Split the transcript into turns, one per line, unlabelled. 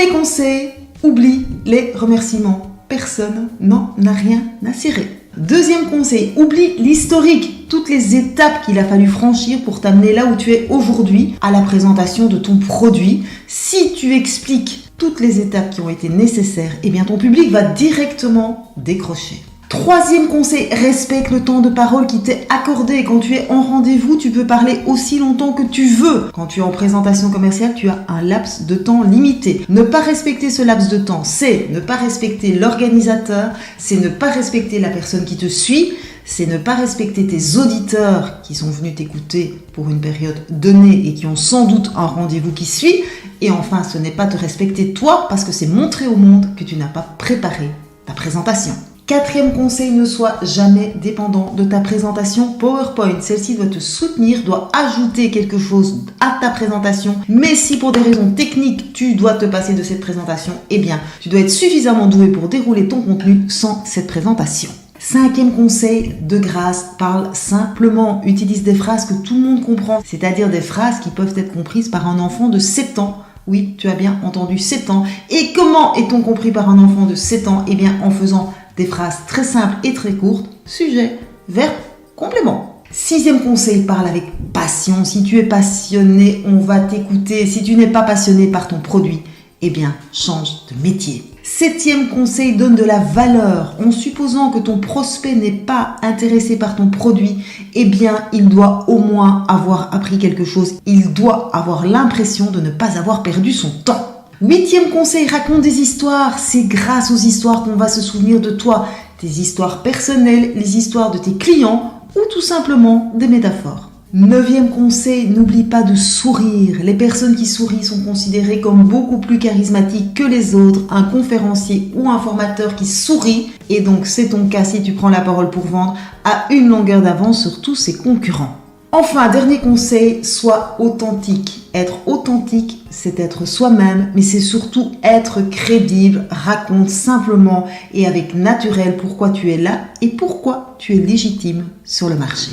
Premier conseil, oublie les remerciements. Personne n'en a rien à cirer. Deuxième conseil, oublie l'historique, toutes les étapes qu'il a fallu franchir pour t'amener là où tu es aujourd'hui à la présentation de ton produit. Si tu expliques toutes les étapes qui ont été nécessaires, eh bien ton public va directement décrocher. Troisième conseil, respecte le temps de parole qui t'est accordé. Quand tu es en rendez-vous, tu peux parler aussi longtemps que tu veux. Quand tu es en présentation commerciale, tu as un laps de temps limité. Ne pas respecter ce laps de temps, c'est ne pas respecter l'organisateur, c'est ne pas respecter la personne qui te suit, c'est ne pas respecter tes auditeurs qui sont venus t'écouter pour une période donnée et qui ont sans doute un rendez-vous qui suit. Et enfin, ce n'est pas te respecter toi parce que c'est montrer au monde que tu n'as pas préparé ta présentation. Quatrième conseil, ne sois jamais dépendant de ta présentation PowerPoint. Celle-ci doit te soutenir, doit ajouter quelque chose à ta présentation. Mais si pour des raisons techniques, tu dois te passer de cette présentation, eh bien, tu dois être suffisamment doué pour dérouler ton contenu sans cette présentation. Cinquième conseil, de grâce, parle simplement. Utilise des phrases que tout le monde comprend, c'est-à-dire des phrases qui peuvent être comprises par un enfant de 7 ans. Oui, tu as bien entendu, 7 ans. Et comment est-on compris par un enfant de 7 ans ? Eh bien, en faisant des phrases très simples et très courtes, sujet, verbe, complément. Sixième conseil, parle avec passion. Si tu es passionné, on va t'écouter. Si tu n'es pas passionné par ton produit, eh bien, change de métier. Septième conseil, donne de la valeur. En supposant que ton prospect n'est pas intéressé par ton produit, eh bien, il doit au moins avoir appris quelque chose. Il doit avoir l'impression de ne pas avoir perdu son temps. Huitième conseil, raconte des histoires. C'est grâce aux histoires qu'on va se souvenir de toi. Tes histoires personnelles, les histoires de tes clients ou tout simplement des métaphores. Neuvième conseil, n'oublie pas de sourire. Les personnes qui sourient sont considérées comme beaucoup plus charismatiques que les autres. Un conférencier ou un formateur qui sourit, et donc c'est ton cas si tu prends la parole pour vendre, a une longueur d'avance sur tous ses concurrents. Enfin, dernier conseil, sois authentique. Être authentique, c'est être soi-même, mais c'est surtout être crédible. Raconte simplement et avec naturel pourquoi tu es là et pourquoi tu es légitime sur le marché.